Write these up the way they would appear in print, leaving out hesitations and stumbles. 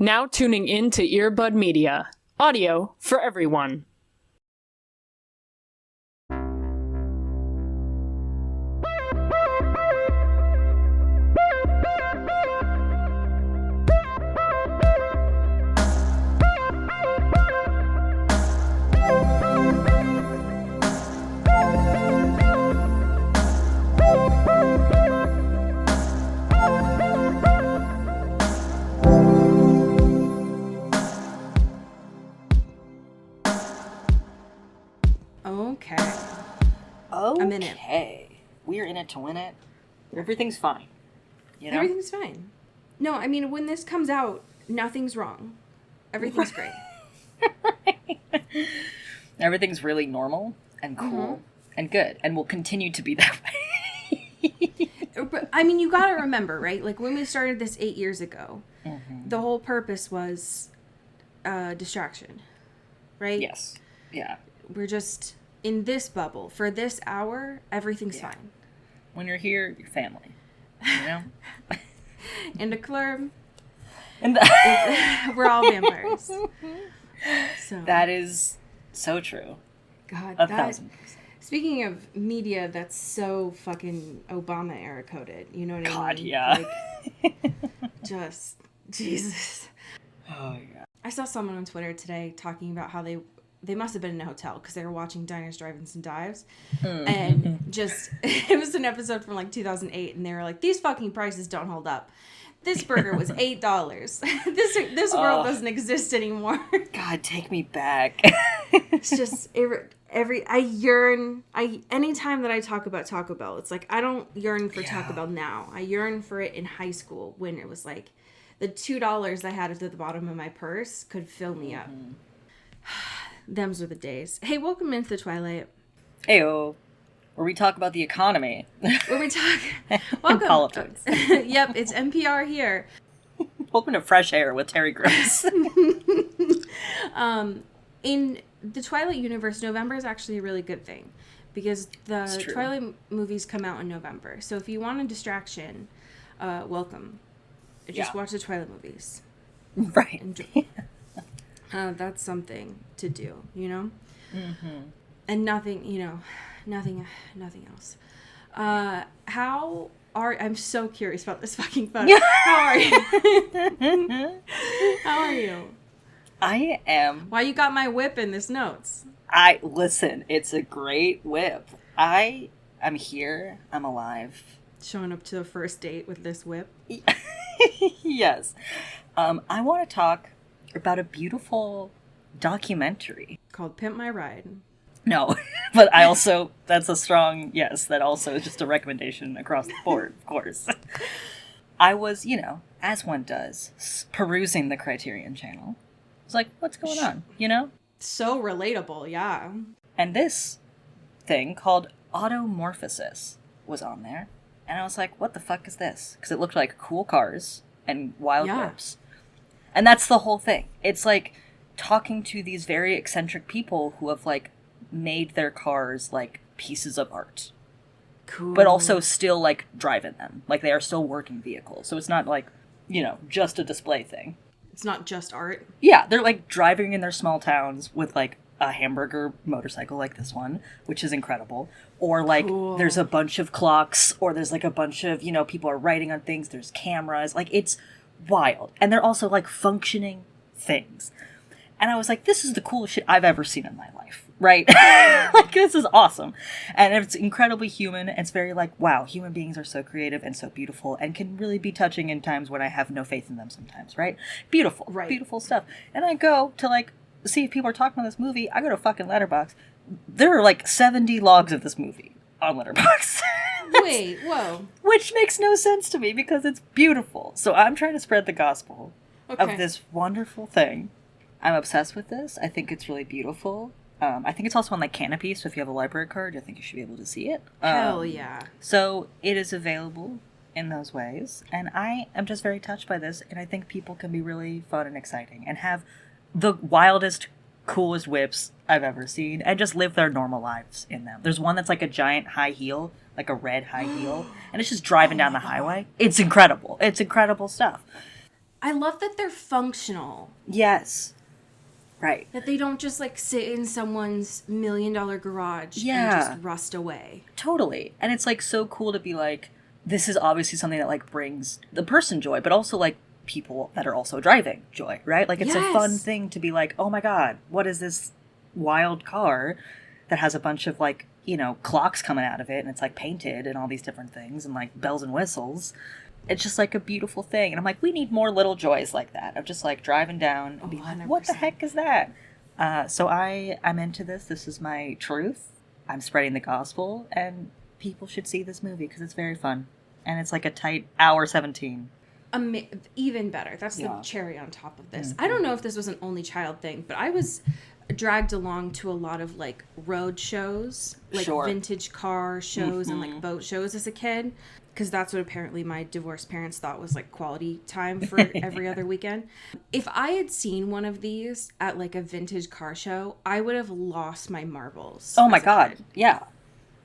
Now tuning in to Earbud Media. Audio for everyone. I'm in it. We're in it to win it. Everything's fine. You know? Everything's fine. No, I mean, when this comes out, nothing's wrong. Everything's great. Everything's really normal and cool and good and will continue to be that way. But, I mean, you gotta remember, right? Like, when we started this 8 years ago, the whole purpose was distraction, right? Yes. Yeah. We're just in this bubble. For this hour, everything's fine. When you're here, you're family. You know? In the club, And we're all vampires. So that is so true. God, 1,000%. Speaking of media that's so fucking Obama era coded, you know what I mean? God, yeah. Like, just, Jesus. Oh, yeah. I saw someone on Twitter today talking about how they must have been in a hotel because they were watching Diners, Drive-Ins, and Dives. And just, it was an episode from like 2008, and they were like, these fucking prices don't hold up. This burger was $8. This world doesn't exist anymore. God, take me back. It's just, anytime that I talk about Taco Bell, it's like, I don't yearn for Taco Bell now. I yearn for it in high school when it was like, the $2 I had at the bottom of my purse could fill me up. Them's are the days. Hey, welcome into the Twilight. Heyo. Where we talk about the economy. Where we talk... Welcome. Politics. Yep, it's NPR here. Welcome to Fresh Air with Terry Gross. In the Twilight universe, November is actually a really good thing. Because the Twilight movies come out in November. So if you want a distraction, welcome. Just watch the Twilight movies. Right. Enjoy. That's something to do, you know? And nothing, nothing else. I'm so curious about this fucking photo. How are you? How are you? I am. Why you got my whip in this notes? Listen, it's a great whip. I'm here. I'm alive. Showing up to the first date with this whip? Yes. I want to talk about a beautiful documentary called Pimp My Ride. No, but I also, that's a strong yes, that also is just a recommendation across the board, of course. I was, as one does, perusing the Criterion channel. I was like, what's going on, So relatable, yeah. And this thing called Automorphosis was on there. And I was like, what the fuck is this? Because it looked like cool cars and wild whips. And that's the whole thing. It's like talking to these very eccentric people who have like made their cars like pieces of art. Cool. But also still like driving them. Like they are still working vehicles. So it's not like, just a display thing. It's not just art. Yeah, they're like driving in their small towns with like a hamburger motorcycle like this one, which is incredible. Or like there's a bunch of clocks, or there's like a bunch of, people are writing on things, there's cameras, like it's wild. And they're also like functioning things. And I was like, this is the coolest shit I've ever seen in my life, right? Like, this is awesome. And it's incredibly human. It's very like, wow, human beings are so creative and so beautiful and can really be touching in times when I have no faith in them sometimes, right? Beautiful, right. Beautiful stuff. And I go to like, see if people are talking about this movie. I go to fucking Letterboxd. There are like 70 logs of this movie on Letterboxd. Wait, whoa. Which makes no sense to me because it's beautiful. So I'm trying to spread the gospel of this wonderful thing. I'm obsessed with this. I think it's really beautiful. I think it's also on like Canopy, so if you have a library card, I think you should be able to see it. Hell yeah. So it is available in those ways, and I am just very touched by this, and I think people can be really fun and exciting and have the wildest, coolest whips I've ever seen and just live their normal lives in them. There's one that's like a giant high heel, like a red high heel, and it's just driving down the highway. It's incredible. It's incredible stuff. I love that they're functional. Yes. Right. That they don't just, like, sit in someone's $1 million garage and just rust away. Totally. And it's, like, so cool to be like, this is obviously something that, like, brings the person joy, but also, like, people that are also driving joy, right? Like, it's a fun thing to be like, oh my god, what is this wild car that has a bunch of, like, you know, clocks coming out of it, and it's, like, painted and all these different things, and, like, bells and whistles. It's just, like, a beautiful thing. And I'm like, we need more little joys like that, of just, like, driving down and being like, what the heck is that? So I'm into this. This is my truth. I'm spreading the gospel, and people should see this movie because it's very fun. And it's, like, a tight hour 17. Even better. That's the cherry on top of this. I don't know if this was an only child thing, but I was dragged along to a lot of, like, road shows, like vintage car shows and, like, boat shows as a kid, because that's what apparently my divorced parents thought was, like, quality time for every other weekend. If I had seen one of these at, like, a vintage car show, I would have lost my marbles. Oh my god. Yeah.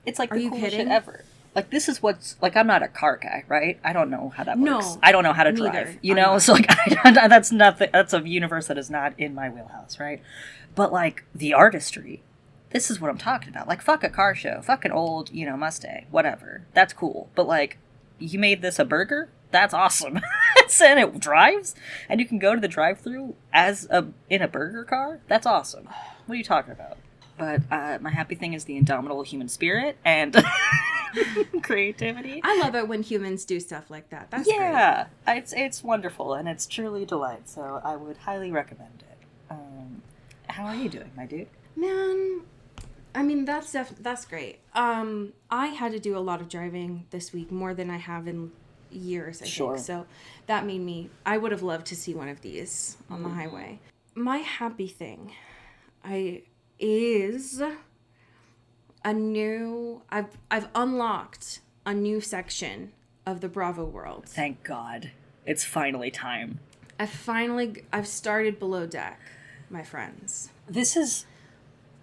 It's, like, the coolest shit ever. Like, this is what's, like, I'm not a car guy, right? I don't know how that works. No, I don't know how to drive, you know? So, like, that's nothing, that's a universe that is not in my wheelhouse, right? But, like, the artistry, this is what I'm talking about. Like, fuck a car show, fuck an old, you know, Mustang, whatever. That's cool. But, like, you made this a burger? That's awesome. And it drives? And you can go to the drive-thru in a burger car? That's awesome. What are you talking about? But my happy thing is the indomitable human spirit and creativity. I love it when humans do stuff like that. That's great. Yeah, it's wonderful, and it's truly a delight. So I would highly recommend it. How are you doing, my dude? Man, I mean, that's great. I had to do a lot of driving this week, more than I have in years, I think. So that made me, I would have loved to see one of these on the highway. My happy thing is a new, I've unlocked a new section of the Bravo world. Thank God. It's finally time. I've started Below Deck, my friends. This is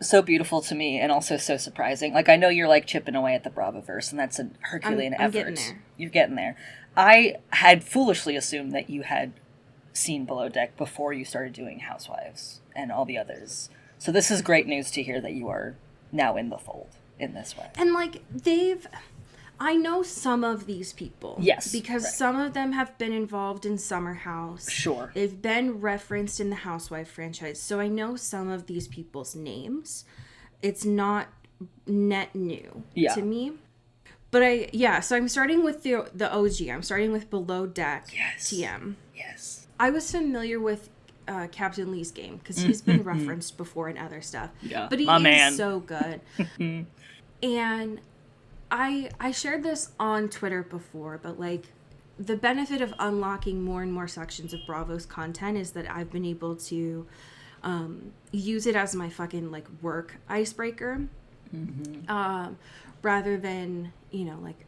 so beautiful to me and also so surprising. Like, I know you're, like, chipping away at the Bravoverse, and that's a Herculean effort. I'm getting there. You're getting there. I had foolishly assumed that you had seen Below Deck before you started doing Housewives and all the others. So this is great news to hear that you are now in the fold in this way. And, like, I know some of these people. Yes. Because some of them have been involved in Summer House. Sure. They've been referenced in the Housewife franchise. So I know some of these people's names. It's not net new to me. But so I'm starting with the OG. I'm starting with Below Deck TM. Yes. I was familiar with Captain Lee's game because he's been referenced before in other stuff. Yeah. But he is so good. And I shared this on Twitter before, but, like, the benefit of unlocking more and more sections of Bravo's content is that I've been able to use it as my fucking, like, work icebreaker. Rather than, you know, like,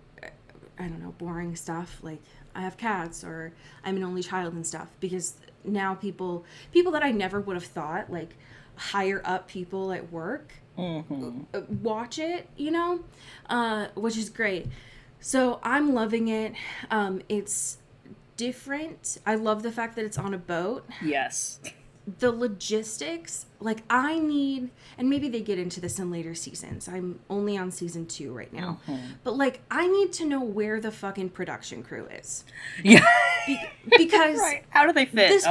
I don't know, boring stuff like I have cats or I'm an only child and stuff, because now people that I never would have thought, like higher up people at work, watch it, you know, which is great. So I'm loving it. It's different. I love the fact that it's on a boat. Yes. The logistics, like, I need, and maybe they get into this in later seasons. I'm only on season 2 right now. But, like, I need to know where the fucking production crew is. Yeah. Because right. How do they fit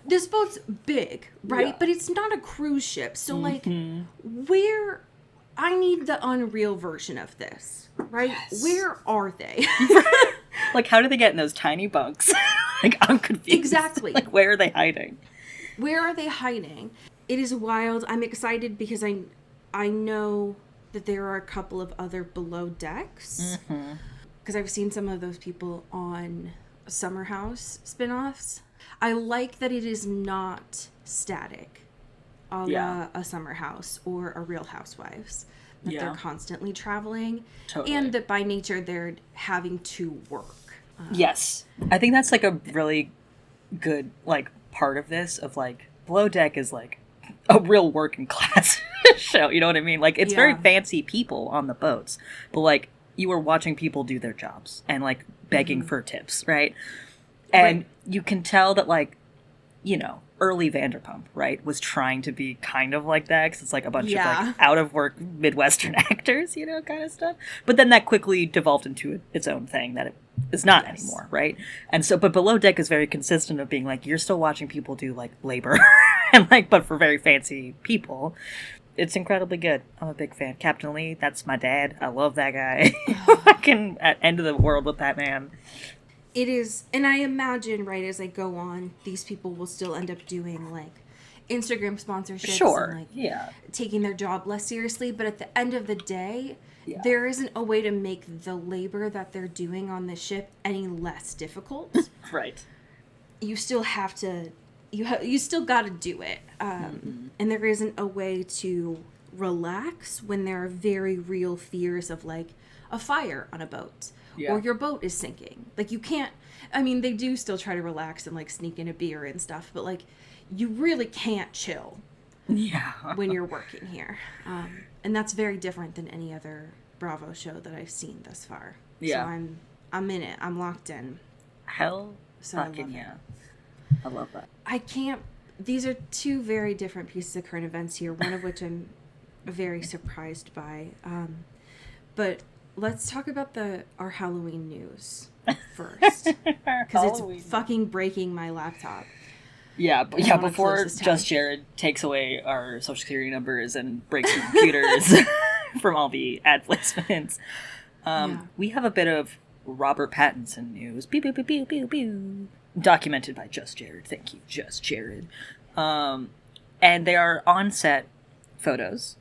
this boat's big, right? Yeah. But it's not a cruise ship. So, like, where, I need the Unreal version of this, right? Yes. Where are they? Like, how do they get in those tiny bunks? Like, I'm confused. Exactly. Like, where are they hiding? Where are they hiding? It is wild. I'm excited because I know that there are a couple of other Below Decks. Because I've seen some of those people on Summer House spinoffs. I like that it is not static, a la a Summer House or a Real Housewives. That they're constantly traveling. Totally. And that by nature they're having to work. Yes. I think that's, like, a really good, like, part of this, of, like, Below Deck is, like, a real working class show, you know what I mean? Like, it's very fancy people on the boats, but, like, you are watching people do their jobs and, like, begging for tips, right? And you can tell that, like, you know, early Vanderpump, right, was trying to be kind of like that, because it's like a bunch of like out of work Midwestern actors, you know, kind of stuff. But then that quickly devolved into its own thing that it is not anymore, right? And so, but Below Deck is very consistent of being like, you're still watching people do like labor, and like, but for very fancy people. It's incredibly good. I'm a big fan. Captain Lee, that's my dad. I love that guy. Fucking at end of the world with that man. It is, and I imagine, right, as I go on, these people will still end up doing, like, Instagram sponsorships and, like, taking their job less seriously, but at the end of the day, there isn't a way to make the labor that they're doing on the ship any less difficult. Right. You still have to, you still got to do it, and there isn't a way to relax when there are very real fears of, like, a fire on a boat. Or your boat is sinking. Like, you can't... I mean, they do still try to relax and, like, sneak in a beer and stuff, but, like, you really can't chill when you're working here. And that's very different than any other Bravo show that I've seen thus far. Yeah. So I'm in it. I'm locked in. Hell fucking yeah. I love that. I can't... These are two very different pieces of current events here, one of which I'm very surprised by. But... let's talk about our Halloween news first, because it's fucking breaking my laptop. Yeah, before Just Jared takes away our social security numbers and breaks the computers from all the ad placements, we have a bit of Robert Pattinson news. Pew, pew, pew, pew, pew, pew. Documented by Just Jared. Thank you, Just Jared. And they are on-set photos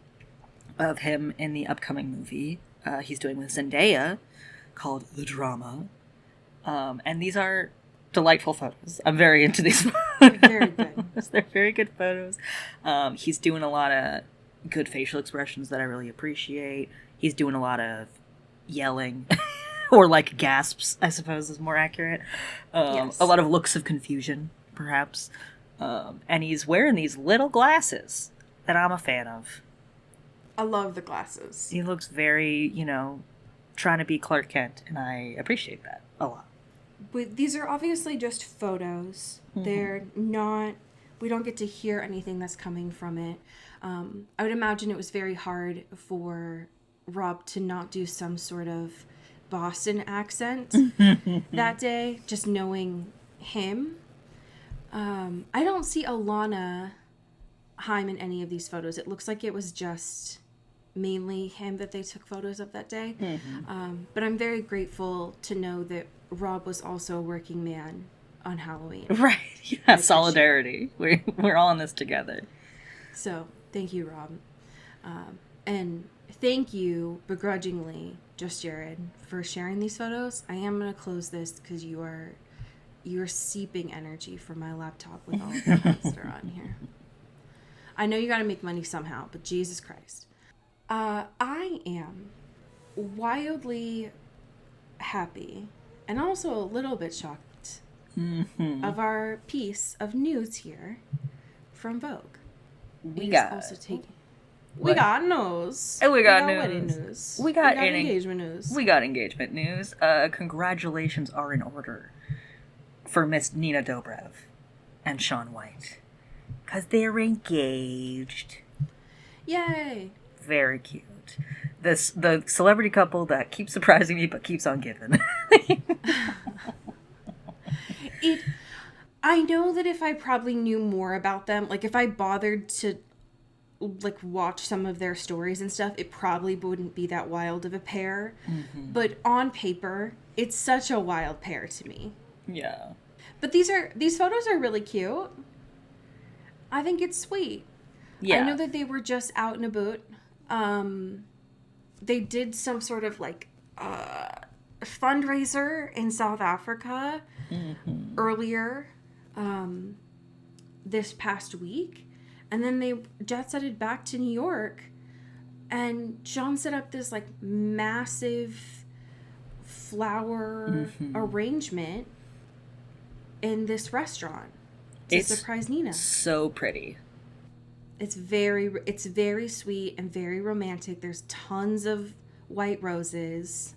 of him in the upcoming movie he's doing with Zendaya called The Drama. And these are delightful photos. I'm very into these photos. Very good. They're very good photos. He's doing a lot of good facial expressions that I really appreciate. He's doing a lot of yelling or like gasps, I suppose is more accurate. A lot of looks of confusion, perhaps. And he's wearing these little glasses that I'm a fan of. I love the glasses. He looks very, trying to be Clark Kent, and I appreciate that a lot. But these are obviously just photos. Mm-hmm. They're not... We don't get to hear anything that's coming from it. I would imagine it was very hard for Rob to not do some sort of Boston accent that day, just knowing him. I don't see Alana Haim in any of these photos. It looks like it was just mainly him that they took photos of that day. Mm-hmm. But I'm very grateful to know that Rob was also a working man on Halloween. Right. Yeah, solidarity. We're all in this together. So, thank you, Rob. And thank you, begrudgingly, Just Jared, for sharing these photos. I am going to close this because you're seeping energy from my laptop with all the photos that are on here. I know you got to make money somehow, but Jesus Christ. I am wildly happy and also a little bit shocked of our piece of news here from Vogue. We got news. We got news. Wedding news. We got engagement news. We got engagement news. Congratulations are in order for Miss Nina Dobrev and Shaun White. Because they're engaged. Yay. Very cute. The celebrity couple that keeps surprising me but keeps on giving. I know that if I probably knew more about them, like if I bothered to like watch some of their stories and stuff, it probably wouldn't be that wild of a pair. Mm-hmm. But on paper, it's such a wild pair to me. Yeah. But these photos are really cute. I think it's sweet. Yeah. I know that they were just out and about. They did some sort of like fundraiser in South Africa earlier this past week, and then they jet-setted back to New York, and Shaun set up this like massive flower arrangement in this restaurant to surprise Nina. So pretty. It's very sweet and very romantic. There's tons of white roses,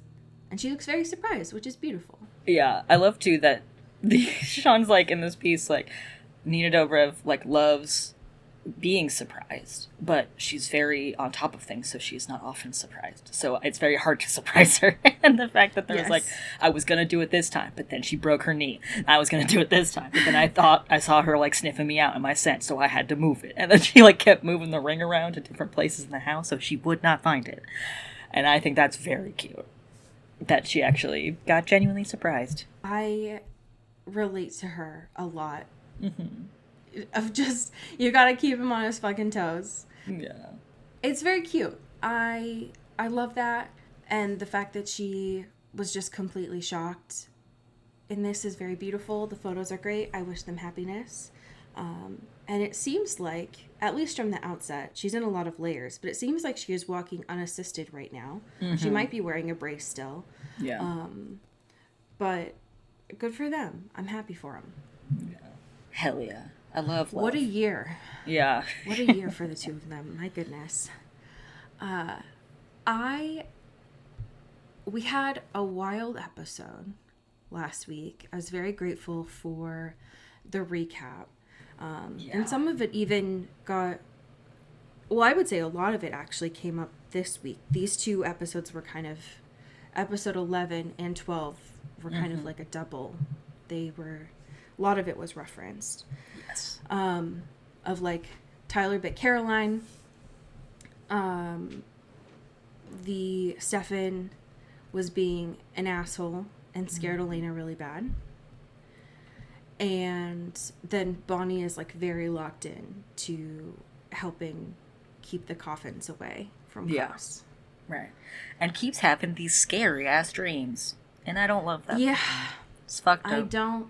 and she looks very surprised, which is beautiful. Yeah, I love too that Shaun's like, in this piece, like, Nina Dobrev, like, loves being surprised, but she's very on top of things, so she's not often surprised. So it's very hard to surprise her. And the fact that there was like, I was gonna do it this time, but then she broke her knee. I was gonna do it this time, but then I thought I saw her like sniffing me out in my scent, so I had to move it. And then she like kept moving the ring around to different places in the house so she would not find it. And I think that's very cute. That she actually got genuinely surprised. I relate to her a lot. Mm-hmm. Of just, you gotta keep him on his fucking toes. Yeah. It's very cute. I love that. And the fact that she was just completely shocked in this is very beautiful. The photos are great. I wish them happiness. And it seems like, at least from the outset, she's in a lot of layers, but it seems like she is walking unassisted right now. Mm-hmm. She might be wearing a brace still. Yeah. But good for them. I'm happy for them. Yeah. Hell yeah. I love love. What a year. Yeah. What a year for the two of them. My goodness. We had a wild episode last week. I was very grateful for the recap. And some of it even got, well, I would say a lot of it actually came up this week. These two episodes were kind of, episode 11 and 12 were kind of like a double. They were, a lot of it was referenced. Yes. Of like Tyler bit Caroline. The Stefan was being an asshole and scared Elena really bad. And then Bonnie is like very locked in to helping keep the coffins away from Klaus. Right. And keeps having these scary ass dreams. And I don't love that. Yeah. It's fucked up. I don't.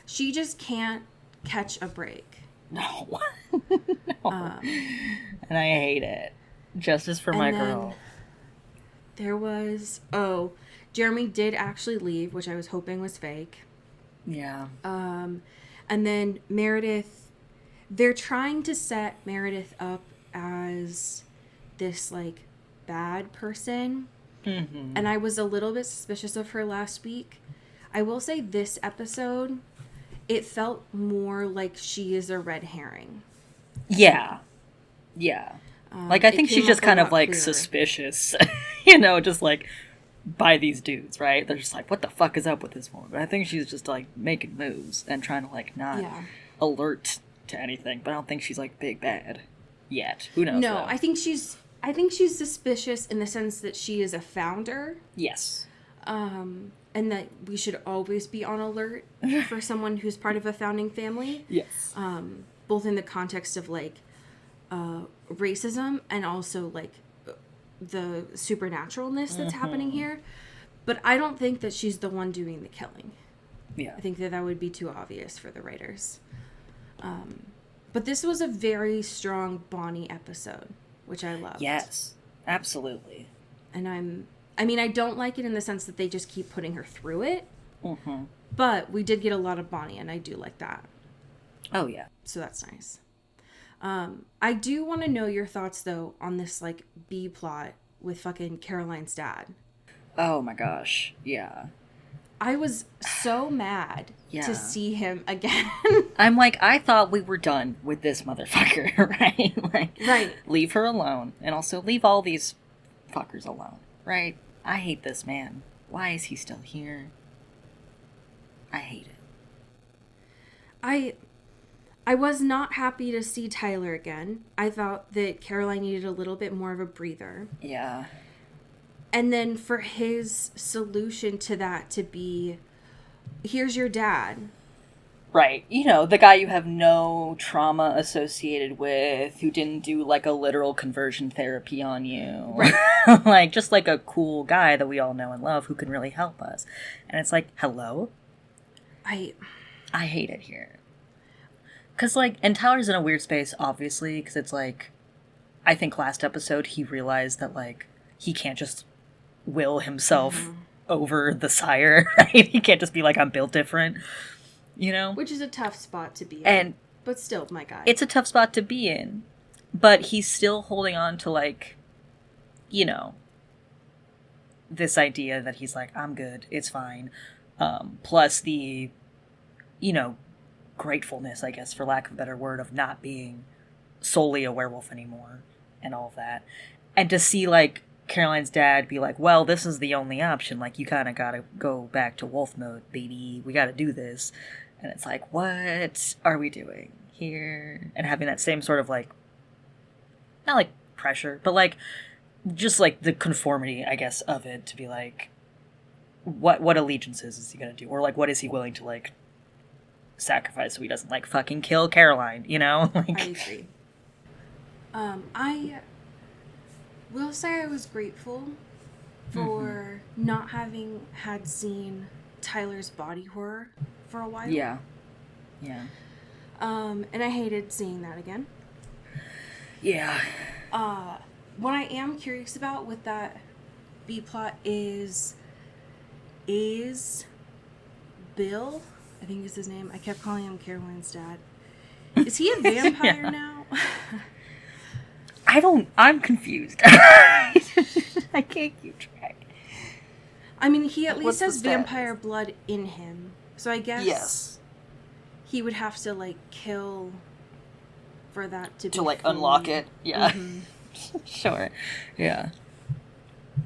She just can't catch a break. No. No. And I hate it. Justice for my girl. There was, Jeremy did actually leave, which I was hoping was fake. Yeah. And then Meredith, they're trying to set Meredith up as this like bad person. Mm-hmm. And I was a little bit suspicious of her last week. I will say this episode, it felt more like she is a red herring. Yeah. Yeah. Like, I think she's just kind of, like, clearer. Suspicious, you know, just, like, by these dudes, right? They're just like, what the fuck is up with this woman? But I think she's just, like, making moves and trying to, like, not alert to anything. But I don't think she's, like, big bad yet. Who knows? No, though? I think she's suspicious in the sense that she is a founder. Yes. And that we should always be on alert for someone who's part of a founding family. Yes. Both in the context of, like, racism and also like the supernaturalness that's happening here. But I don't think that she's the one doing the killing. Yeah. I think that would be too obvious for the writers. But this was a very strong Bonnie episode, which I loved. Yes, absolutely. And I don't like it in the sense that they just keep putting her through it. Mm-hmm. But we did get a lot of Bonnie, and I do like that. Oh, yeah. So that's nice. I do want to know your thoughts, though, on this, like, B plot with fucking Caroline's dad. Oh, my gosh. Yeah. I was so mad to see him again. I'm like, I thought we were done with this motherfucker, right? Like, right. Leave her alone. And also leave all these fuckers alone, right? I hate this man. Why is he still here? I hate it. I was not happy to see Tyler again. I thought that Caroline needed a little bit more of a breather. Yeah. And then for his solution to that to be, here's your dad. Right. You know, the guy you have no trauma associated with, who didn't do, like, a literal conversion therapy on you. Right. Like, just, like, a cool guy that we all know and love who can really help us. And it's like, hello? I hate it here. Because, like, and Tyler's in a weird space, obviously, because it's, like, I think last episode he realized that, like, he can't just will himself over the sire, right? He can't just be like, I'm built different, you know? Which is a tough spot to be in. But still, my guy. It's a tough spot to be in. But he's still holding on to, like, you know, this idea that he's like, I'm good, it's fine. Plus the, gratefulness, I guess, for lack of a better word, of not being solely a werewolf anymore and all of that. And to see, like, Caroline's dad be like, well, this is the only option. Like, you kind of got to go back to wolf mode, baby. We got to do this. And it's like, what are we doing here? And having that same sort of, like, not, like, pressure, but, like, just, like, the conformity, I guess, of it to be like, what allegiances is he going to do? Or, like, what is he willing to, like, sacrifice so he doesn't, like, fucking kill Caroline, you know? Like, I agree. I will say I was grateful for not having had seen Tyler's body horror for a while. Yeah. And I hated seeing that again. Yeah. What I am curious about with that B plot is Bill, I think is his name. I kept calling him Caroline's dad. Is he a vampire now? I'm confused. I can't keep track. I mean, he at least What's the has status? vampire blood in him. So I guess Yes. he would have to, like, kill for that to be To, like, fully- unlock it. Yeah. Mhm. Sure. Yeah.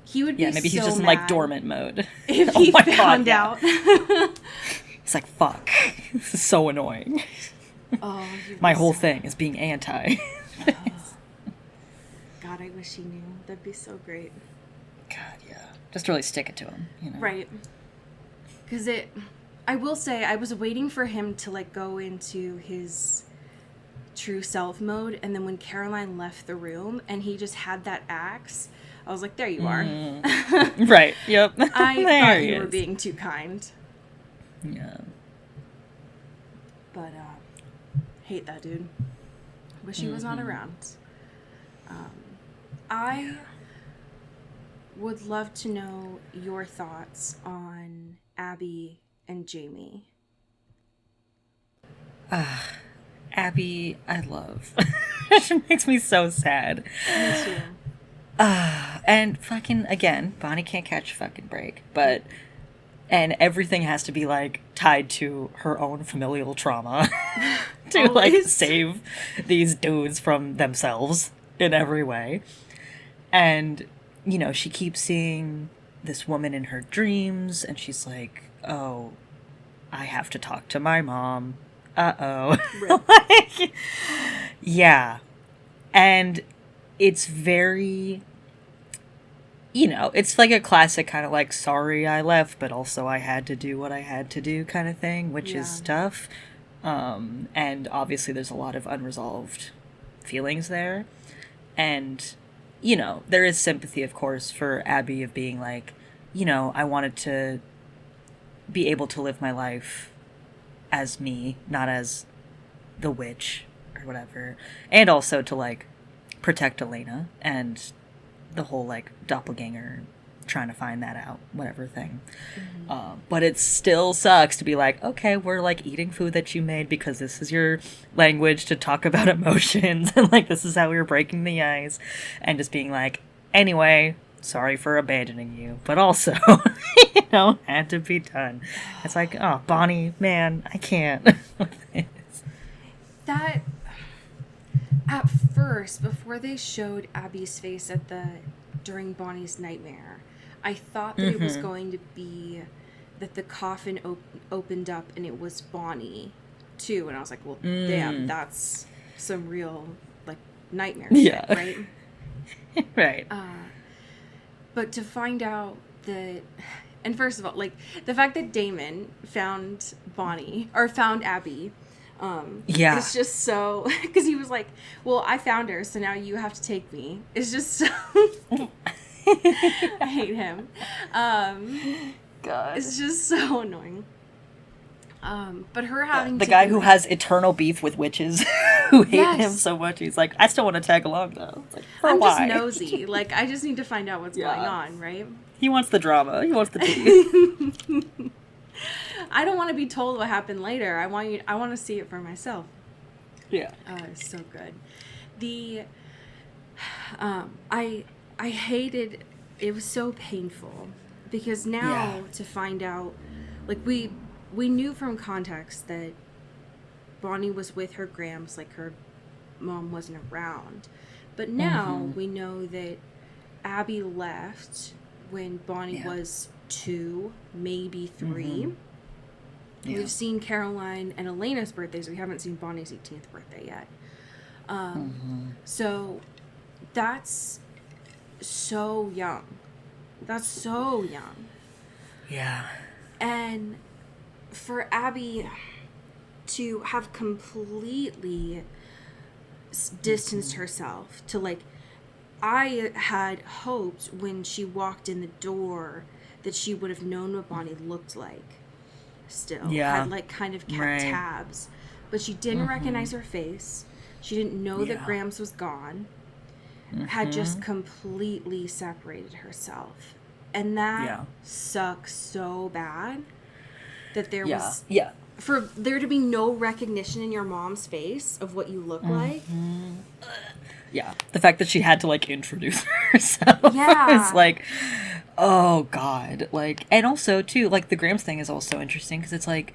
He would be Yeah, maybe he's so just in, mad like, dormant mode. if Oh he my God, found yeah. out. It's like, fuck. This is so annoying. Oh, he'd My be whole so thing is being anti. God, I wish he knew. That'd be so great. God, yeah. Just really stick it to him, you know? Right. Because I will say, I was waiting for him to, like, go into his true self mode, and then when Caroline left the room and he just had that axe, I was like, there you are. Right, yep. I There thought he you were is. being too kind. Yeah. But, hate that dude. Wish he was not around. I would love to know your thoughts on Abby and Jamie. Abby, I love. She makes me so sad. Me too. And fucking, again, Bonnie can't catch a fucking break, and everything has to be, like, tied to her own familial trauma to, like, Always. save these dudes from themselves in every way. And, she keeps seeing this woman in her dreams, and she's like, oh, I have to talk to my mom. Uh-oh. Like, yeah. And it's very, it's like a classic kind of like, sorry I left, but also I had to do what I had to do kind of thing, which is tough. And obviously there's a lot of unresolved feelings there. And, there is sympathy, of course, for Abby of being like, I wanted to be able to live my life as me, not as the witch or whatever. And also to, like, protect Elena and the whole, like, doppelganger trying to find that out, whatever thing. But it still sucks to be like, okay, we're, like, eating food that you made because this is your language to talk about emotions, and, like, this is how we were breaking the ice, and just being like, anyway, sorry for abandoning you, but also, had to be done. It's like, oh, Bonnie, man, I can't. That, at first, before they showed Abby's face during Bonnie's nightmare, I thought that it was going to be that the coffin opened up and it was Bonnie, too. And I was like, well, damn, that's some real, like, nightmare shit, right? Right. But to find out that... And first of all, like, the fact that Damon found Abby... It's just so... Because he was like, well, I found her, so now you have to take me. It's just so... I hate him. God. It's just so annoying. But her having the to guy be who like- has eternal beef with witches who hate Yes. him so much, he's like, I still want to tag along, though. It's like, for I'm why? just nosy. Like, I just need to find out what's going on, right? He wants the drama. He wants the tea. I don't want to be told what happened later. I want to see it for myself. Yeah. It's so good. I hated, it was so painful because now to find out like, we knew from context that Bonnie was with her Grams, like, her mom wasn't around. But now we know that Abby left when Bonnie was 2, maybe 3. Yeah. We've seen Caroline and Elena's birthdays. We haven't seen Bonnie's 18th birthday yet. So that's so young. That's so young. Yeah. And for Abby to have completely distanced herself to, like, I had hoped when she walked in the door that she would have known what Bonnie looked like still. Yeah. Had, like, kind of kept tabs. But she didn't recognize her face. She didn't know that Grams was gone. Had just completely separated herself. And that sucks so bad that there was... Yeah. For there to be no recognition in your mom's face of what you look like. Yeah. The fact that she had to, like, introduce herself is like, oh, God. Like, and also, too, like, the Grams thing is also interesting because it's like,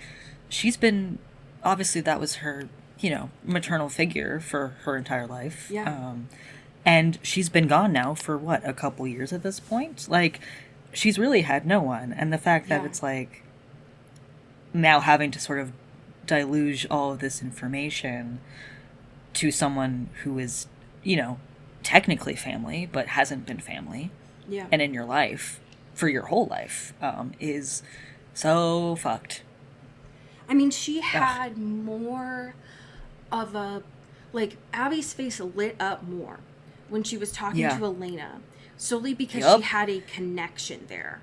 she's been, obviously that was her, you know, maternal figure for her entire life. Yeah. And she's been gone now for, what, a couple years at this point? Like, she's really had no one. And the fact that it's like, now having to sort of deluge all of this information to someone who is, you know, technically family, but hasn't been family, and in your life, for your whole life, is so fucked. I mean, she had more of a, like, Abby's face lit up more when she was talking to Elena, solely because she had a connection there.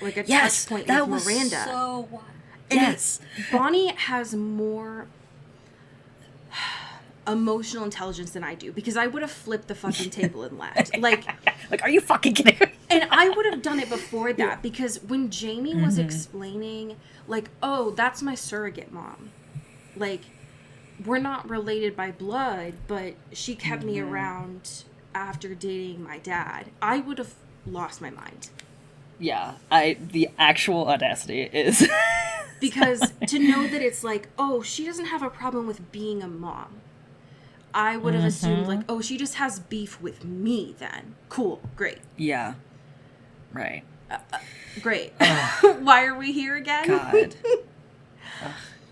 Like a touch point with Miranda. Was so and Bonnie has more emotional intelligence than I do, because I would have flipped the fucking table and left. Like, are you fucking kidding me? And I would have done it before that, because when Jamie was explaining, like, oh, that's my surrogate mom. Like, we're not related by blood, but she kept me around after dating my dad. I would have lost my mind. Yeah, the actual audacity is... Because to know that it's like, oh, she doesn't have a problem with being a mom. I would have assumed, like, oh, she just has beef with me then. Cool, great. Yeah. Right. Great. Why are we here again? God.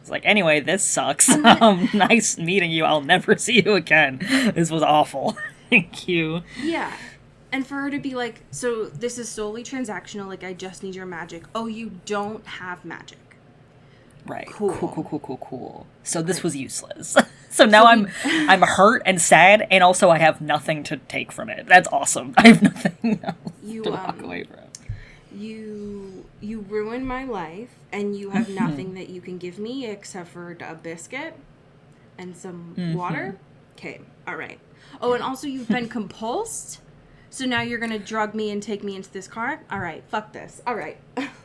It's like, anyway, this sucks. Nice meeting you. I'll never see you again. This was awful. Thank you. Yeah. And for her to be like, so this is solely transactional, like, I just need your magic. Oh, you don't have magic. Right. Cool. So this was useless. So now I'm hurt and sad, and also I have nothing to take from it. That's awesome. I have nothing else to walk away from. You ruined my life, and you have nothing that you can give me except for a biscuit and some water. Okay, all right. Oh, and also you've been compulsed, so now you're gonna drug me and take me into this car? All right, fuck this. All right.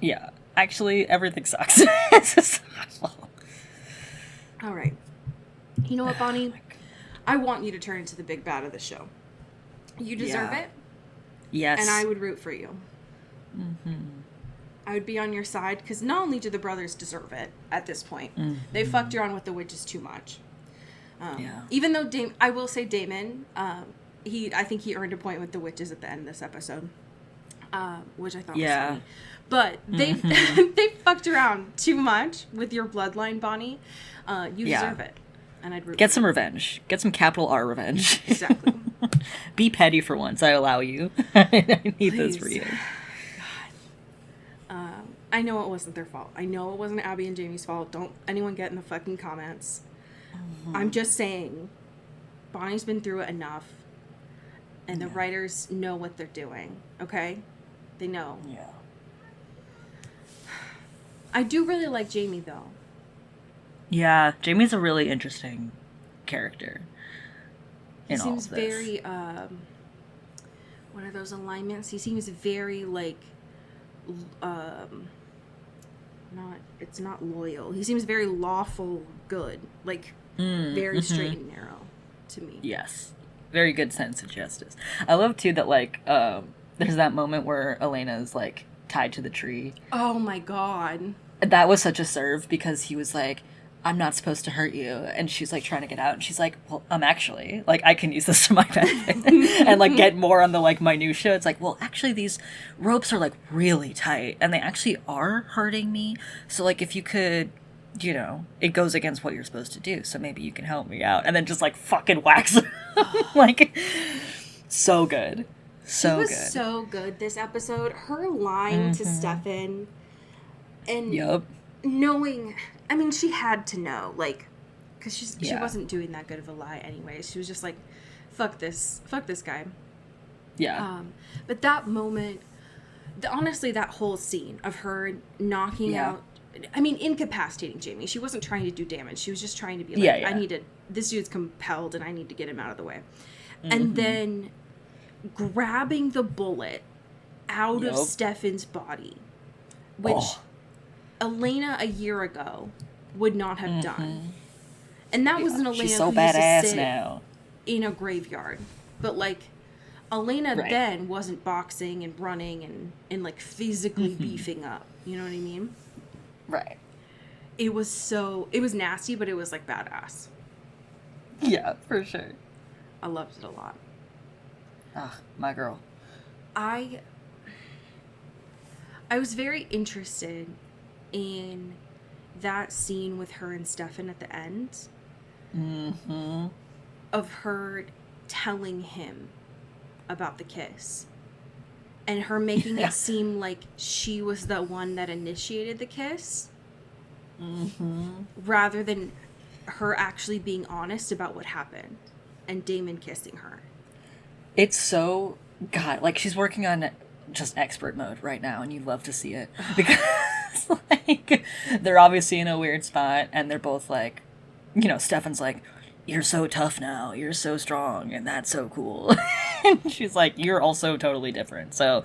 Yeah. Actually, everything sucks. It's just awful. All right. You know what, Bonnie? I want you to turn into the big bad of the show. You deserve it. Yes. And I would root for you. I would be on your side, because not only do the brothers deserve it at this point, they fucked around with the witches too much. Even though I will say Damon, I think he earned a point with the witches at the end of this episode, which I thought was funny. But they they fucked around too much with your bloodline, Bonnie. You deserve it. And I'd root Get some revenge. Get some capital R revenge. Exactly. Be petty for once. I allow you. I need this for you. God. I know it wasn't their fault. I know it wasn't Abby and Jamie's fault. Don't anyone get in the fucking comments. I'm just saying, Bonnie's been through it enough. And the writers know what they're doing. Okay? They know. Yeah. I do really like Jamie, though. Yeah, Jamie's a really interesting character. He seems very, what are those alignments? He seems very, like, it's not loyal. He seems very lawful good. Like, very straight and narrow to me. Yes. Very good sense of justice. I love, too, that, like, there's that moment where Elena's, like, tied to the tree. Oh, my God. that was such a serve because he was like, I'm not supposed to hurt you. And she's like trying to get out. And she's like, well, actually, like, I can use this to my benefit and like get more on the like minutia. It's like, well, actually these ropes are like really tight and they actually are hurting me. So like, if you could, you know, it goes against what you're supposed to do. So maybe you can help me out. And then just like fucking whacks her. Like, so good. So good. It was so good this episode. Her line to Stefan and knowing, I mean, she had to know, like, because she wasn't doing that good of a lie anyway. She was just like, fuck this guy. Yeah. But that moment, honestly, that whole scene of her knocking out, I mean, incapacitating Jamie. She wasn't trying to do damage. She was just trying to be like, this dude's compelled and I need to get him out of the way. And then grabbing the bullet out of Stefan's body, which Elena a year ago would not have done. And that was an Elena she's so who used to badass sit now in a graveyard. But like Elena then wasn't boxing and running and like physically beefing up. You know what I mean? Right. It was nasty, but it was like badass. Yeah, for sure. I loved it a lot. Ah, my girl. I was very interested in that scene with her and Stefan at the end. Of her telling him about the kiss. And her making it seem like she was the one that initiated the kiss. Rather than her actually being honest about what happened. And Damon kissing her. It's so... God, like, she's working on just expert mode right now, and you love to see it. Because, like, they're obviously in a weird spot, and they're both like... You know, Stefan's like, you're so tough now, you're so strong, and that's so cool. And she's like, you're also totally different. So,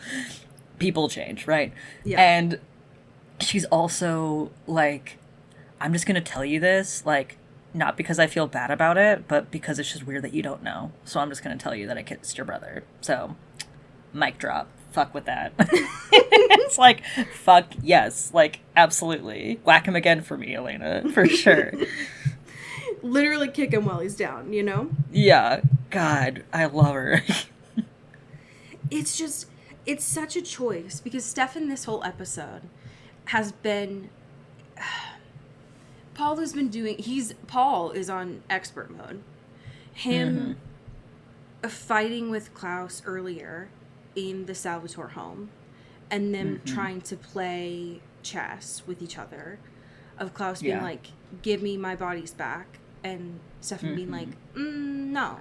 people change, right? Yeah. And she's also like, I'm just gonna tell you this, like... Not because I feel bad about it, but because it's just weird that you don't know. So I'm just going to tell you that I kissed your brother. So, mic drop. Fuck with that. It's like, fuck yes. Like, absolutely. Whack him again for me, Elena. For sure. Literally kick him while he's down, you know? Yeah. God, I love her. It's just, it's such a choice. Because Stefan, this whole episode, has been... Paul is on expert mode. Him fighting with Klaus earlier in the Salvatore home and them trying to play chess with each other. Of Klaus being like, give me my bodies back. And Stefan being like, no.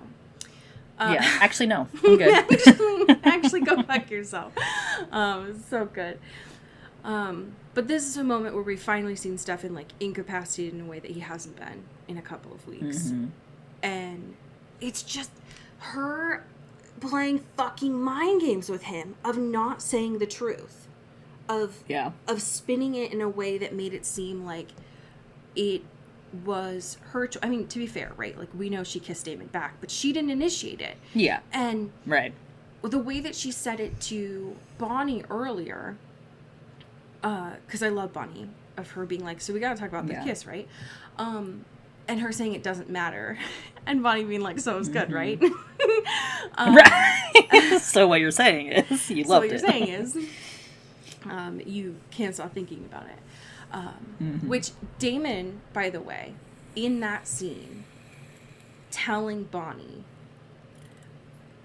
Actually, no. I'm good. actually, go fuck yourself. It's so good. But this is a moment where we've finally seen Stefan, like, incapacitated in a way that he hasn't been in a couple of weeks. And it's just her playing fucking mind games with him of not saying the truth. Of spinning it in a way that made it seem like it was her I mean, to be fair, right? Like, we know she kissed Damon back, but she didn't initiate it. Yeah. And right. The way that she said it to Bonnie earlier... because I love Bonnie, of her being like, so we gotta talk about the kiss, right? And her saying it doesn't matter. And Bonnie being like, so it's good, right? Right. So what you're saying is, you loved it. So what you're saying is, you can't stop thinking about it. Which Damon, by the way, in that scene, telling Bonnie,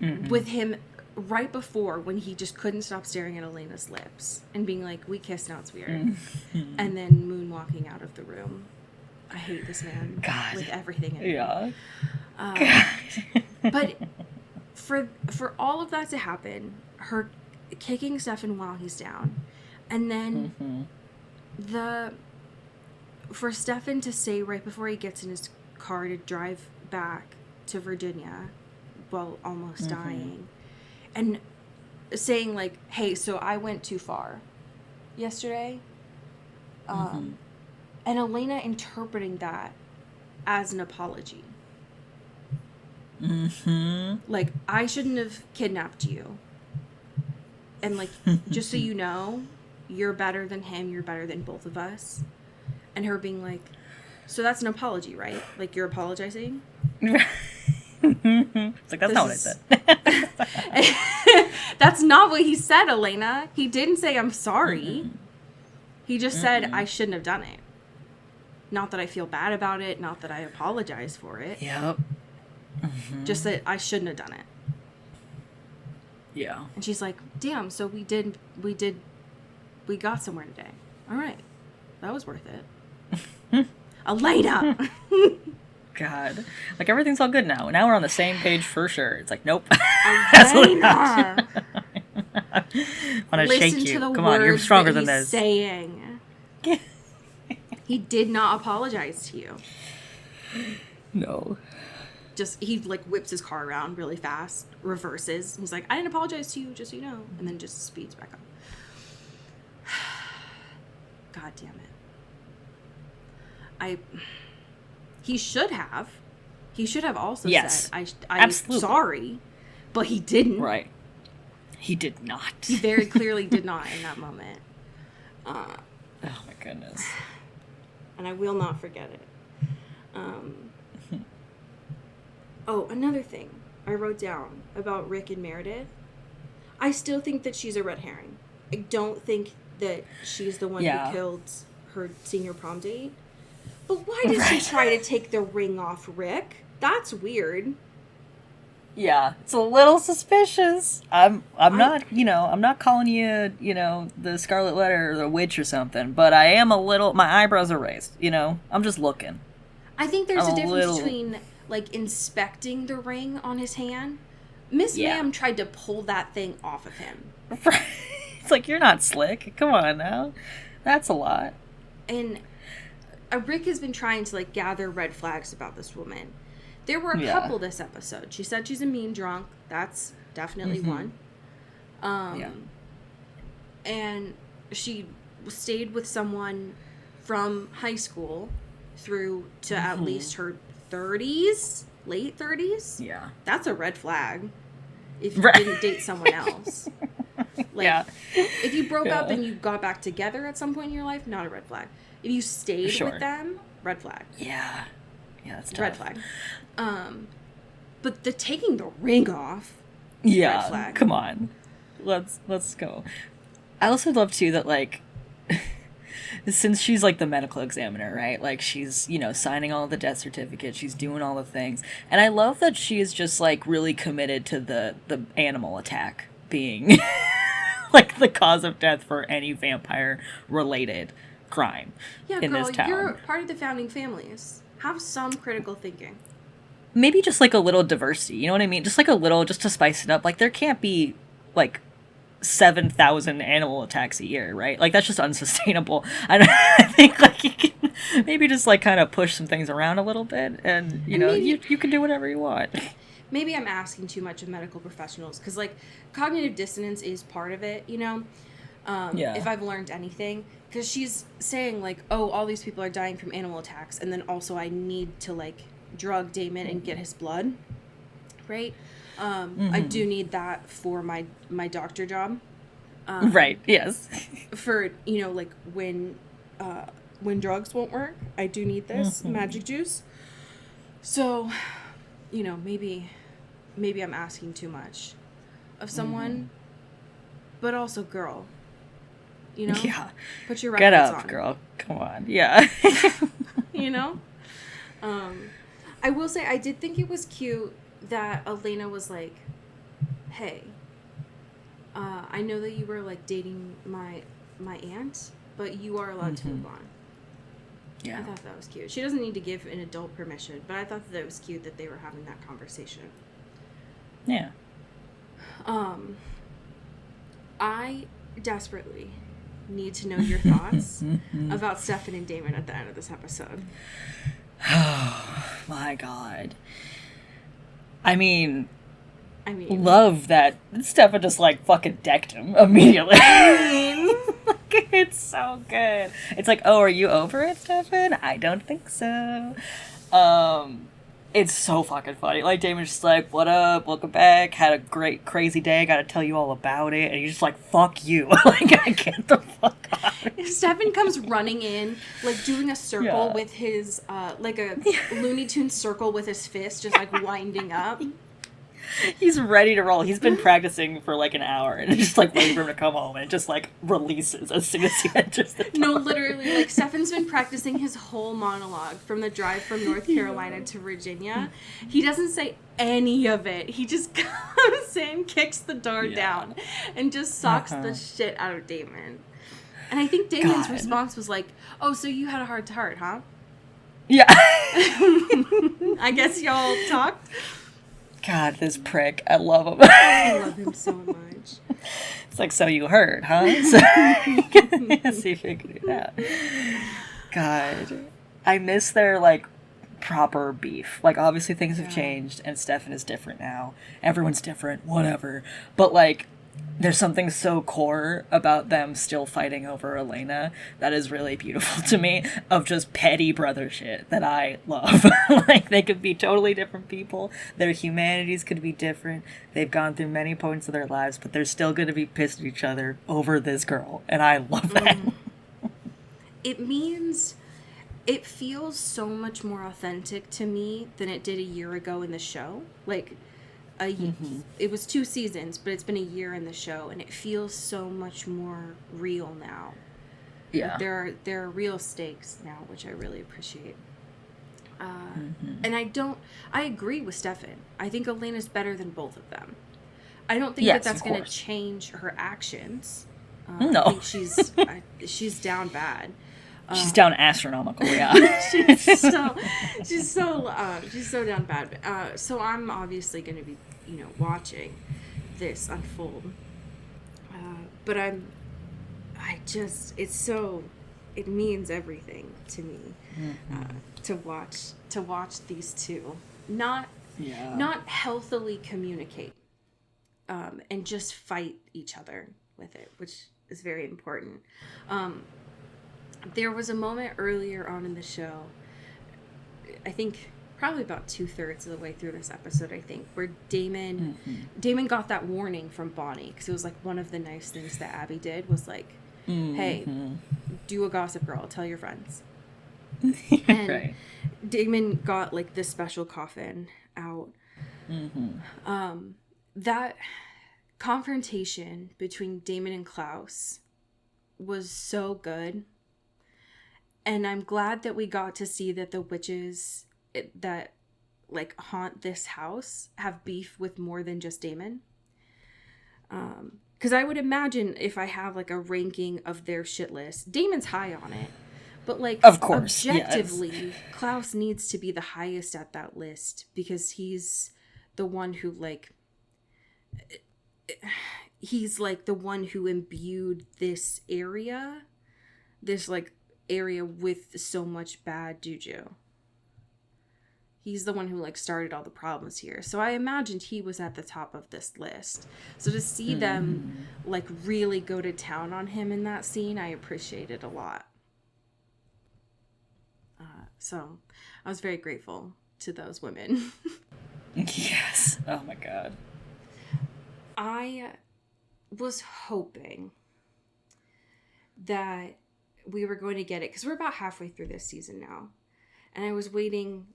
with him... right before, when he just couldn't stop staring at Elena's lips and being like, we kissed, now it's weird. And then moonwalking out of the room. I hate this man. God. With everything in me. But for all of that to happen, her kicking Stefan while he's down, and then for Stefan to say right before he gets in his car to drive back to Virginia while almost dying, and saying, like, hey, so I went too far yesterday. And Elena interpreting that as an apology. Like, I shouldn't have kidnapped you. And, like, just so you know, you're better than him, you're better than both of us. And her being like, so that's an apology, right? Like, you're apologizing? It's like, that's not what I said. That's not what he said, Elena. He didn't say, I'm sorry. Mm-mm. He just said, I shouldn't have done it. Not that I feel bad about it, not that I apologize for it. Yep. Mm-hmm. Just that I shouldn't have done it. Yeah. And she's like, damn, so we got somewhere today. All right. That was worth it. Elena! God. Like, everything's all good now. Now we're on the same page for sure. It's like, nope. Elena! I want to shake you. Come on, you're stronger than this. Saying. He did not apologize to you. No. Just, he, like, whips his car around really fast, reverses. He's like, I didn't apologize to you, just so you know. And then just speeds back up. God damn it. He should have. He should have also said, I'm sorry. But he didn't. Right. He did not. He very clearly did not in that moment. Oh my goodness. And I will not forget it. Oh, another thing I wrote down about Rick and Meredith. I still think that she's a red herring. I don't think that she's the one who killed her senior prom date. But why did she try to take the ring off Rick? That's weird. Yeah, it's a little suspicious. I'm not, I'm not calling you, the Scarlet Letter or the witch or something, but I am my eyebrows are raised, I'm just looking. I think there's a difference between, like, inspecting the ring on his hand. Miss Ma'am tried to pull that thing off of him. It's like, you're not slick. Come on now. That's a lot. And Rick has been trying to, like, gather red flags about this woman. There were a couple this episode. She said she's a mean drunk. That's definitely one. And she stayed with someone from high school through to at least her 30s, late 30s. Yeah. That's a red flag if you didn't date someone else. Like, if you broke up and you got back together at some point in your life, not a red flag. If you stayed with them, red flag. Yeah. Yeah, that's tough. Red flag. But the taking the ring off, red flag. Come on. Let's go. I also love, too, that, like, since she's, like, the medical examiner, right? Like, she's, signing all the death certificates, she's doing all the things. And I love that she is just, like, really committed to the animal attack being, like, the cause of death for any vampire-related crime in this town. You're part of the founding families. Have some critical thinking. Maybe just, like, a little diversity, you know what I mean? Just, like, a little, just to spice it up. Like, there can't be, like, 7,000 animal attacks a year, right? Like, that's just unsustainable. I think, like, you can maybe just, like, kind of push some things around a little bit, and, you can do whatever you want. Maybe I'm asking too much of medical professionals, because, like, cognitive dissonance is part of it, if I've learned anything. Because she's saying, like, oh, all these people are dying from animal attacks, and then also I need to, like, drug Damon and get his blood, right? I do need that for my doctor job. Right, yes. For, like, when drugs won't work, I do need this magic juice. So, maybe I'm asking too much of someone, but also, girl, Yeah. Put your records Get up, on. girl. Come on. Yeah. I will say I did think it was cute that Elena was like, hey, I know that you were, like, dating my aunt, but you are allowed to move on. Yeah. I thought that was cute. She doesn't need to give an adult permission, but I thought that it was cute that they were having that conversation. Yeah. I desperately need to know your thoughts about Stefan and Damon at the end of this episode. Oh, my God. I mean, love that Stefan just, like, fucking decked him immediately. It's so good. It's like, oh, are you over it, Stefan? I don't think so. It's so fucking funny. Like, Damon's just like, what up? Welcome back. Had a great, crazy day. Gotta tell you all about it. And he's just like, fuck you. Like, I get the fuck out. Stefan comes running in, like, doing a circle with his, like a Looney Tunes circle with his fist, just, like, winding up. He's ready to roll. He's been practicing for, like, an hour. And it's just, like, waiting for him to come home. And it just, like, releases as soon as he enters the door. No, literally, like, Stefan's been practicing his whole monologue from the drive from North Carolina to Virginia. He doesn't say any of it. He just comes in, kicks the door down, and just socks the shit out of Damon. And I think Damon's response was like, oh, so you had a heart-to-heart, huh? Yeah. I guess y'all talked? God, this prick. I love him. I love him so much. It's like, so you heard, huh? So, see if you can do that. God. I miss their, like, proper beef. Like, obviously things have changed, and Stefan is different now. Everyone's different, whatever. But, like, there's something so core about them still fighting over Elena that is really beautiful to me, of just petty brother shit that I love. Like, they could be totally different people. Their humanities could be different. They've gone through many points of their lives, but they're still going to be pissed at each other over this girl. And I love that. It feels so much more authentic to me than it did a year ago in the show. Like, it was 2 seasons, but it's been a year in the show, and it feels so much more real now. Yeah, like there are real stakes now, which I really appreciate. And I agree with Stefan. I think Elena's better than both of them. I don't think that's going to change her actions. No, I think she's down bad. She's down astronomical, yeah. she's so down bad. So I'm obviously going to be, watching this unfold. But it means everything to me to watch these two not healthily communicate and just fight each other with it, which is very important. There was a moment earlier on in the show, I think probably about 2/3 of the way through this episode, I think, where Damon got that warning from Bonnie, because it was like one of the nice things that Abby did was like, hey, do a Gossip Girl, tell your friends. And Damon got like this special coffin out. That confrontation between Damon and Klaus was so good. And I'm glad that we got to see that the witches that like haunt this house have beef with more than just Damon. Because I would imagine if I have like a ranking of their shit list, Damon's high on it. But like, of course, objectively, Klaus needs to be the highest at that list because he's the one who he's like the one who imbued this area with so much bad juju. He's the one who like started all the problems here. So I imagined he was at the top of this list. So to see them like really go to town on him in that scene, I appreciated a lot. So I was very grateful to those women. Yes. Oh my God. I was hoping that we were going to get it because we're about halfway through this season now. And I was waiting.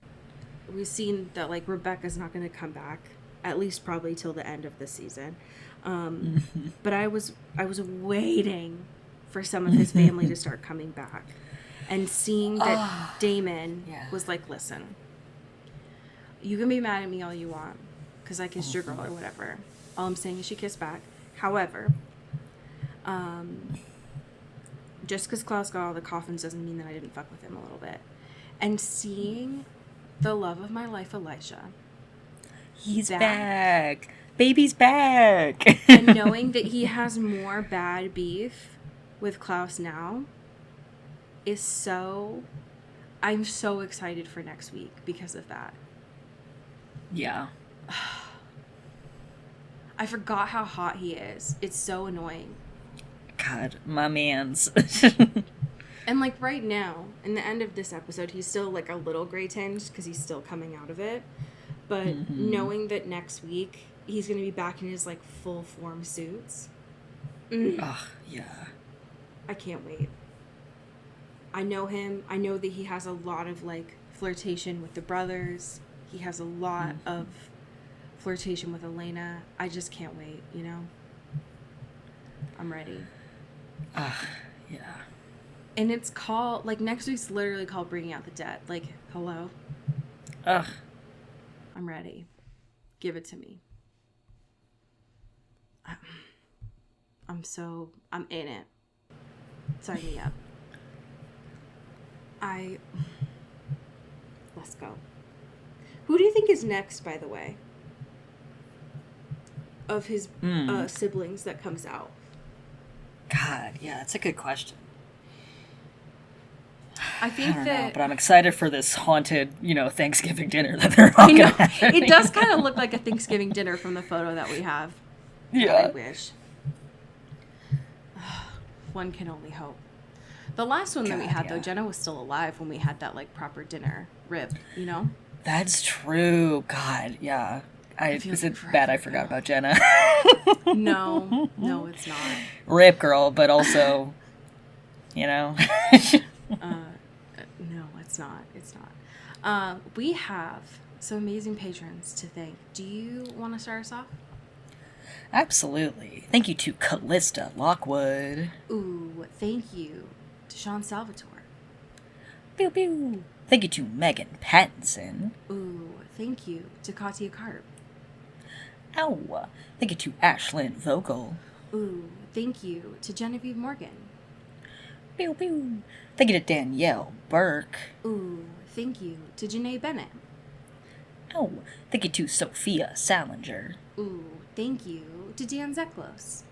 We've seen that like Rebecca's not going to come back, at least probably till the end of the season. But I was waiting for some of his family to start coming back. And seeing that Damon was like, listen, you can be mad at me all you want because I kissed your girl or whatever. All I'm saying is she kissed back. However, just because Klaus got all the coffins doesn't mean that I didn't fuck with him a little bit. And seeing the love of my life, Elijah. He's back. Baby's back. And knowing that he has more bad beef with Klaus now is so... I'm so excited for next week because of that. Yeah. I forgot how hot he is. It's so annoying. God, my mans. And, like, right now, in the end of this episode, he's still, like, a little gray-tinged because he's still coming out of it. But knowing that next week he's going to be back in his, like, full-form suits. Ugh, yeah. I can't wait. I know him. I know that he has a lot of, like, flirtation with the brothers. He has a lot of flirtation with Elena. I just can't wait, you know? I'm ready. Yeah. And it's called, like, next week's literally called Bringing Out the Dead. Like, hello? Ugh. I'm ready. Give it to me. I'm in it. Sign me up. Let's go. Who do you think is next, by the way? Of his siblings that comes out? God, yeah, that's a good question. I think don't that... know, but I'm excited for this haunted, Thanksgiving dinner that they're all going to have. It does kind of look like a Thanksgiving dinner from the photo that we have. Yeah. I wish. One can only hope. The last one that we had, though, Jenna was still alive when we had that, like, proper dinner rib, you know? That's true. God, yeah. Is it like bad I forgot about Jenna? No, it's not. Rip girl, but also, No, it's not. It's not. We have some amazing patrons to thank. Do you want to start us off? Absolutely. Thank you to Callista Lockwood. Ooh, thank you to Sean Salvatore. Pew pew. Thank you to Megan Pattinson. Ooh, thank you to Katya Karp. Ow. Thank you to Ashlyn Vogel. Ooh, thank you to Genevieve Morgan. Pew pew. Thank you to Danielle Burke. Ooh, thank you to Janae Bennett. Oh, thank you to Sophia Salinger. Ooh, thank you to Dan Zeklos.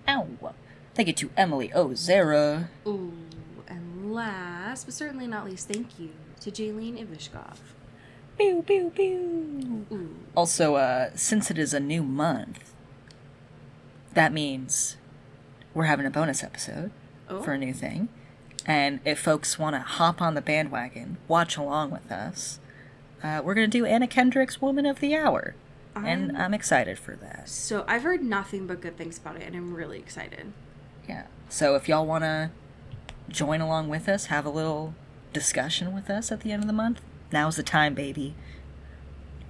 Ow. Thank you to Emily Ozera. Ooh, and last but certainly not least, thank you to Jaylene Ivishkov. Pew pew pew. Ooh. Also, since it is a new month, that means we're having a bonus episode for a new thing. And if folks want to hop on the bandwagon, watch along with us, we're going to do Anna Kendrick's Woman of the Hour. And I'm excited for that. So I've heard nothing but good things about it, and I'm really excited. Yeah. So if y'all want to join along with us, have a little discussion with us at the end of the month, now's the time, baby.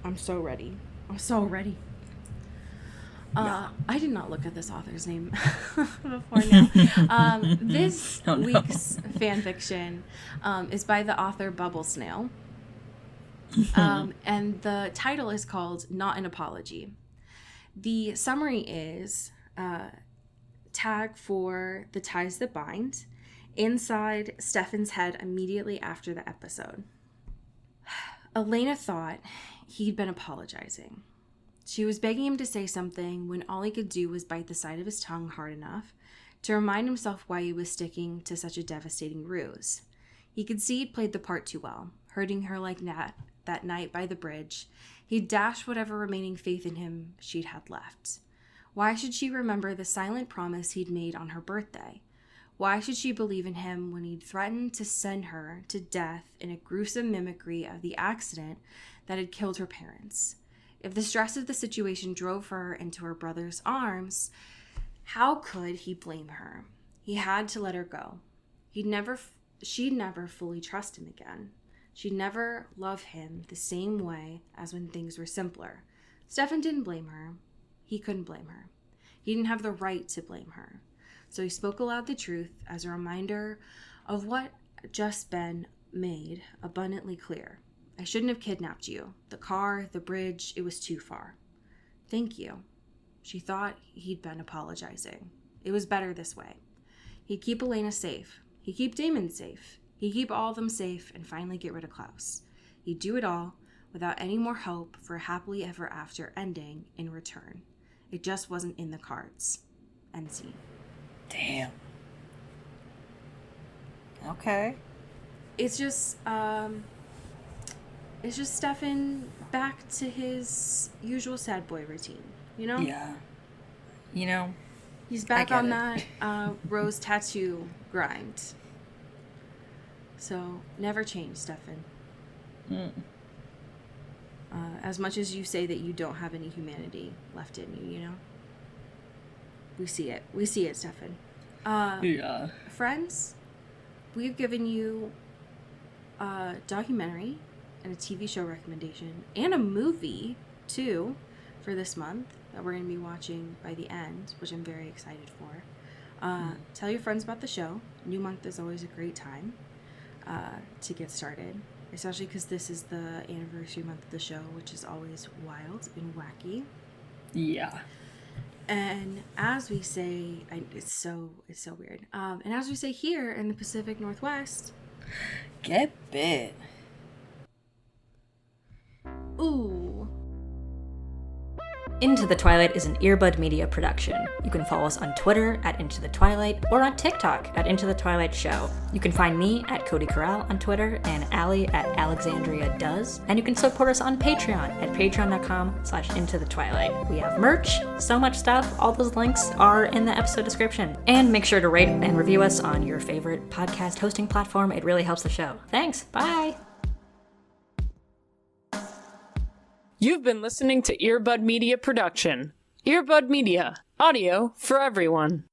I'm so ready. I'm so ready. Yeah. I did not look at this author's name before now. This week's fan fiction is by the author Bubble Snail. And the title is called Not an Apology. The summary is tag for The Ties That Bind inside Stefan's head immediately after the episode. Elena thought he'd been apologizing. She was begging him to say something when all he could do was bite the side of his tongue hard enough to remind himself why he was sticking to such a devastating ruse. He could see he'd played the part too well, hurting her like that night by the bridge. He'd dashed whatever remaining faith in him she'd had left. Why should she remember the silent promise he'd made on her birthday? Why should she believe in him when he'd threatened to send her to death in a gruesome mimicry of the accident that had killed her parents? If the stress of the situation drove her into her brother's arms, how could he blame her? He had to let her go. She'd never fully trust him again. She'd never love him the same way as when things were simpler. Stefan didn't blame her. He couldn't blame her. He didn't have the right to blame her. So he spoke aloud the truth as a reminder of what had just been made abundantly clear. I shouldn't have kidnapped you. The car, the bridge, it was too far. Thank you. She thought he'd been apologizing. It was better this way. He'd keep Elena safe. He'd keep Damon safe. He'd keep all of them safe and finally get rid of Klaus. He'd do it all without any more hope for a happily ever after ending in return. It just wasn't in the cards. End scene. Damn. Okay. It's just Stefan back to his usual sad boy routine, you know? Yeah. He's back on that rose tattoo grind. So never change, Stefan. Mm. As much as you say that you don't have any humanity left in you, you know? We see it. We see it, Stefan. Yeah. Friends, we've given you a documentary and a TV show recommendation and a movie, too, for this month that we're going to be watching by the end, which I'm very excited for. Tell your friends about the show. New month is always a great time to get started, especially because this is the anniversary month of the show, which is always wild and wacky. Yeah. And as we say, it's so weird. And as we say here in the Pacific Northwest, get bit. Ooh. Into the Twilight is an Earbud Media production. You can follow us on Twitter at Into the Twilight or on TikTok at Into the Twilight Show. You can find me at Cody Corral on Twitter and Allie at Alexandria Does. And you can support us on Patreon at patreon.com/Into the Twilight. We have merch, so much stuff. All those links are in the episode description. And make sure to rate and review us on your favorite podcast hosting platform. It really helps the show. Thanks. Bye. You've been listening to Earbud Media Production. Earbud Media, audio for everyone.